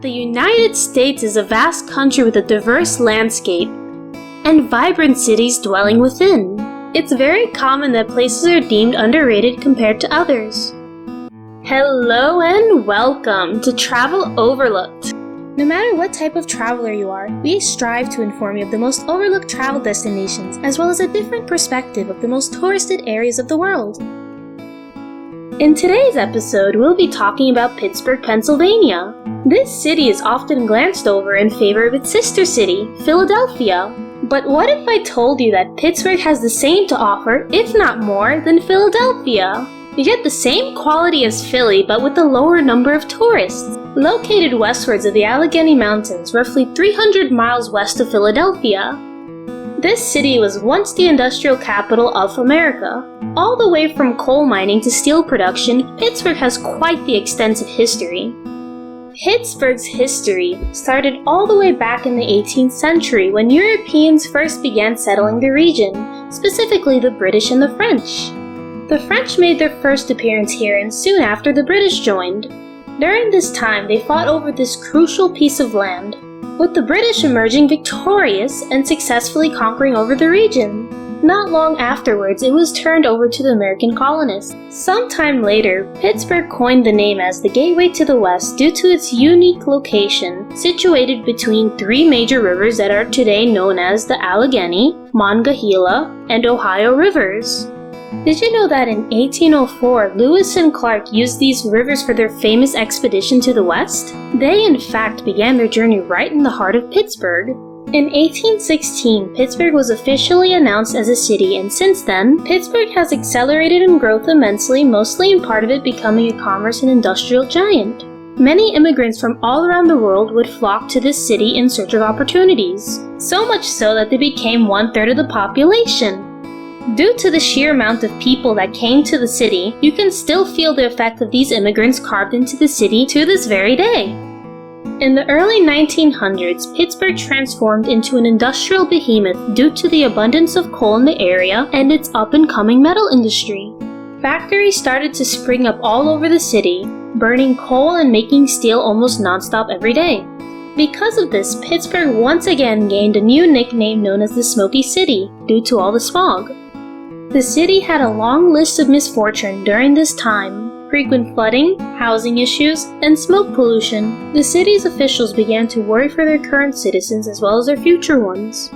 The United States is a vast country with a diverse landscape and vibrant cities dwelling within. It's very common that places are deemed underrated compared to others. Hello and welcome to Travel Overlooked. No matter what type of traveler you are, we strive to inform you of the most overlooked travel destinations, as well as a different perspective of the most touristed areas of the world. In today's episode, we'll be talking about Pittsburgh, Pennsylvania. This city is often glanced over in favor of its sister city, Philadelphia. But what if I told you that Pittsburgh has the same to offer, if not more, than Philadelphia? You get the same quality as Philly, but with a lower number of tourists. Located westwards of the Allegheny Mountains, roughly 300 miles west of Philadelphia. This city was once the industrial capital of America. All the way from coal mining to steel production, Pittsburgh has quite the extensive history. Pittsburgh's history started all the way back in the 18th century when Europeans first began settling the region, specifically the British and the French. The French made their first appearance here and soon after the British joined. During this time, they fought over this crucial piece of land, with the British emerging victorious and successfully conquering over the region. Not long afterwards, it was turned over to the American colonists. Sometime later, Pittsburgh coined the name as the Gateway to the West due to its unique location, situated between three major rivers that are today known as the Allegheny, Monongahela, and Ohio rivers. Did you know that in 1804, Lewis and Clark used these rivers for their famous expedition to the west? They in fact began their journey right in the heart of Pittsburgh. In 1816, Pittsburgh was officially announced as a city, and since then, Pittsburgh has accelerated in growth immensely, mostly in part of it becoming a commerce and industrial giant. Many immigrants from all around the world would flock to this city in search of opportunities, so much so that they became 1/3 of the population. Due to the sheer amount of people that came to the city, you can still feel the effect of these immigrants carved into the city to this very day. In the early 1900s, Pittsburgh transformed into an industrial behemoth due to the abundance of coal in the area and its up-and-coming metal industry. Factories started to spring up all over the city, burning coal and making steel almost non-stop every day. Because of this, Pittsburgh once again gained a new nickname known as the Smoky City, due to all the smog. The city had a long list of misfortune during this time: frequent flooding, housing issues, and smoke pollution. The city's officials began to worry for their current citizens as well as their future ones.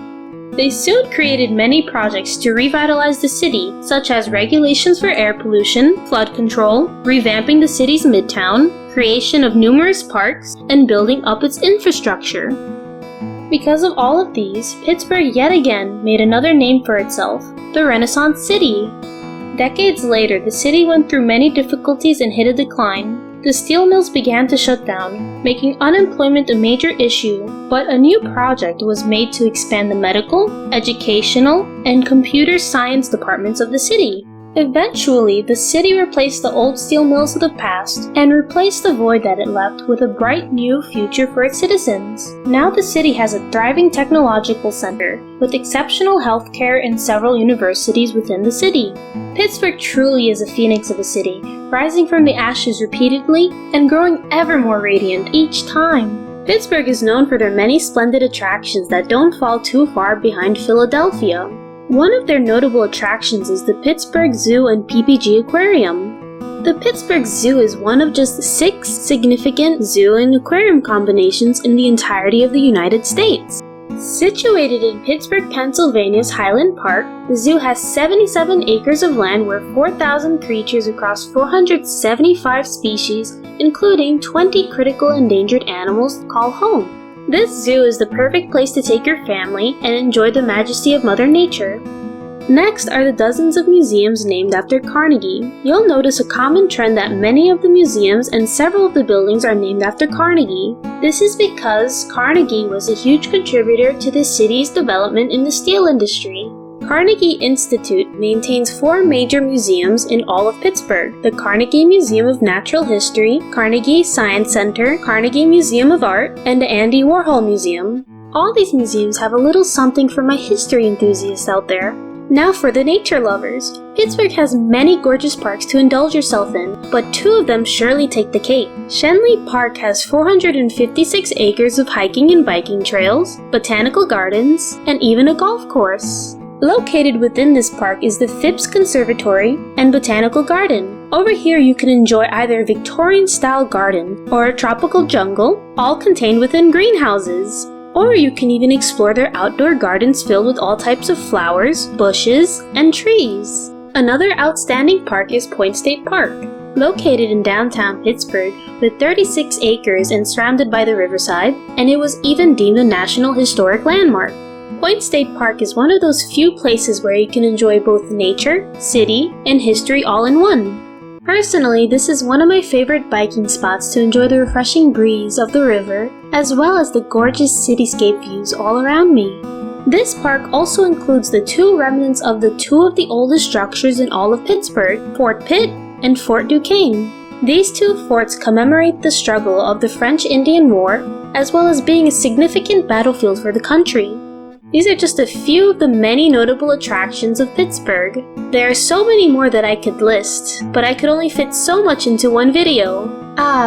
They soon created many projects to revitalize the city, such as regulations for air pollution, flood control, revamping the city's midtown, creation of numerous parks, and building up its infrastructure. Because of all of these, Pittsburgh yet again made another name for itself, the Renaissance City. Decades later, the city went through many difficulties and hit a decline. The steel mills began to shut down, making unemployment a major issue, but a new project was made to expand the medical, educational, and computer science departments of the city. Eventually, the city replaced the old steel mills of the past and replaced the void that it left with a bright new future for its citizens. Now the city has a thriving technological center with exceptional healthcare and several universities within the city. Pittsburgh truly is a phoenix of a city, rising from the ashes repeatedly and growing ever more radiant each time. Pittsburgh is known for their many splendid attractions that don't fall too far behind Philadelphia. One of their notable attractions is the Pittsburgh Zoo and PPG Aquarium. The Pittsburgh Zoo is one of just 6 significant zoo and aquarium combinations in the entirety of the United States. Situated in Pittsburgh, Pennsylvania's Highland Park, the zoo has 77 acres of land where 4,000 creatures across 475 species, including 20 critical endangered animals, call home. This zoo is the perfect place to take your family and enjoy the majesty of Mother Nature. Next are the dozens of museums named after Carnegie. You'll notice a common trend that many of the museums and several of the buildings are named after Carnegie. This is because Carnegie was a huge contributor to the city's development in the steel industry. Carnegie Institute maintains 4 major museums in all of Pittsburgh: the Carnegie Museum of Natural History, Carnegie Science Center, Carnegie Museum of Art, and the Andy Warhol Museum. All these museums have a little something for my history enthusiasts out there. Now for the nature lovers. Pittsburgh has many gorgeous parks to indulge yourself in, but two of them surely take the cake. Schenley Park has 456 acres of hiking and biking trails, botanical gardens, and even a golf course. Located within this park is the Phipps Conservatory and Botanical Garden. Over here you can enjoy either a Victorian-style garden or a tropical jungle, all contained within greenhouses. Or you can even explore their outdoor gardens filled with all types of flowers, bushes, and trees. Another outstanding park is Point State Park, located in downtown Pittsburgh with 36 acres and surrounded by the riverside, and it was even deemed a National Historic Landmark. Point State Park is one of those few places where you can enjoy both nature, city, and history all in one. Personally, this is one of my favorite biking spots to enjoy the refreshing breeze of the river, as well as the gorgeous cityscape views all around me. This park also includes the two remnants of two of the oldest structures in all of Pittsburgh, Fort Pitt and Fort Duquesne. These two forts commemorate the struggle of the French-Indian War, as well as being a significant battlefield for the country. These are just a few of the many notable attractions of Pittsburgh. There are so many more that I could list, but I could only fit so much into one video.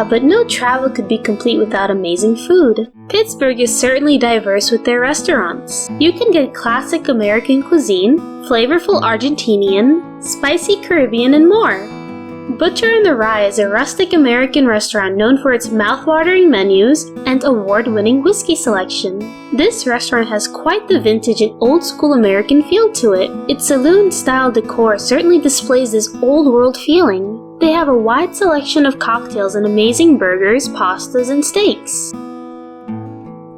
But no travel could be complete without amazing food. Pittsburgh is certainly diverse with their restaurants. You can get classic American cuisine, flavorful Argentinian, spicy Caribbean, and more. Butcher on the Rye is a rustic American restaurant known for its mouth-watering menus and award-winning whiskey selection. This restaurant has quite the vintage and old-school American feel to it. Its saloon-style decor certainly displays this old-world feeling. They have a wide selection of cocktails and amazing burgers, pastas, and steaks.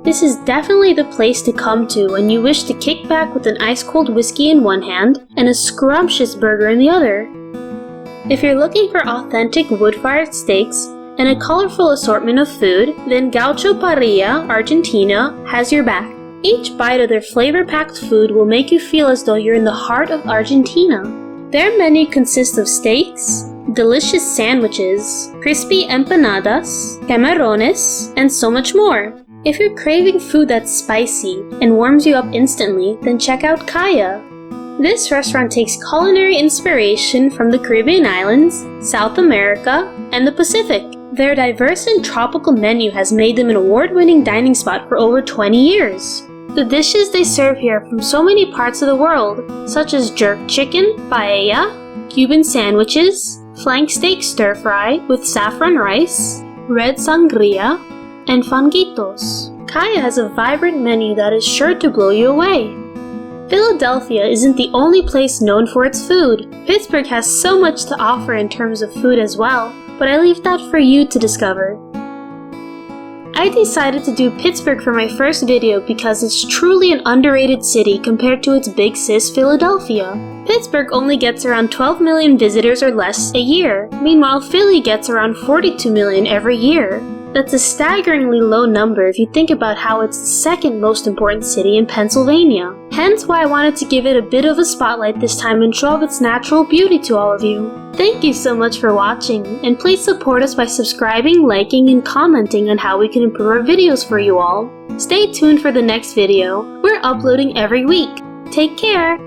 This is definitely the place to come to when you wish to kick back with an ice-cold whiskey in one hand and a scrumptious burger in the other. If you're looking for authentic wood-fired steaks and a colorful assortment of food, then Gaucho Parrilla, Argentina, has your back. Each bite of their flavor-packed food will make you feel as though you're in the heart of Argentina. Their menu consists of steaks, delicious sandwiches, crispy empanadas, camarones, and so much more. If you're craving food that's spicy and warms you up instantly, then check out Kaya. This restaurant takes culinary inspiration from the Caribbean islands, South America, and the Pacific. Their diverse and tropical menu has made them an award-winning dining spot for over 20 years. The dishes they serve here are from so many parts of the world, such as jerk chicken, paella, Cuban sandwiches, flank steak stir-fry with saffron rice, red sangria, and fanguitos. Kaya has a vibrant menu that is sure to blow you away. Philadelphia isn't the only place known for its food. Pittsburgh has so much to offer in terms of food as well, but I leave that for you to discover. I decided to do Pittsburgh for my first video because it's truly an underrated city compared to its big sis Philadelphia. Pittsburgh only gets around 12 million visitors or less a year, meanwhile Philly gets around 42 million every year. That's a staggeringly low number if you think about how it's the second most important city in Pennsylvania. Hence why I wanted to give it a bit of a spotlight this time and show off its natural beauty to all of you. Thank you so much for watching, and please support us by subscribing, liking, and commenting on how we can improve our videos for you all. Stay tuned for the next video. We're uploading every week. Take care!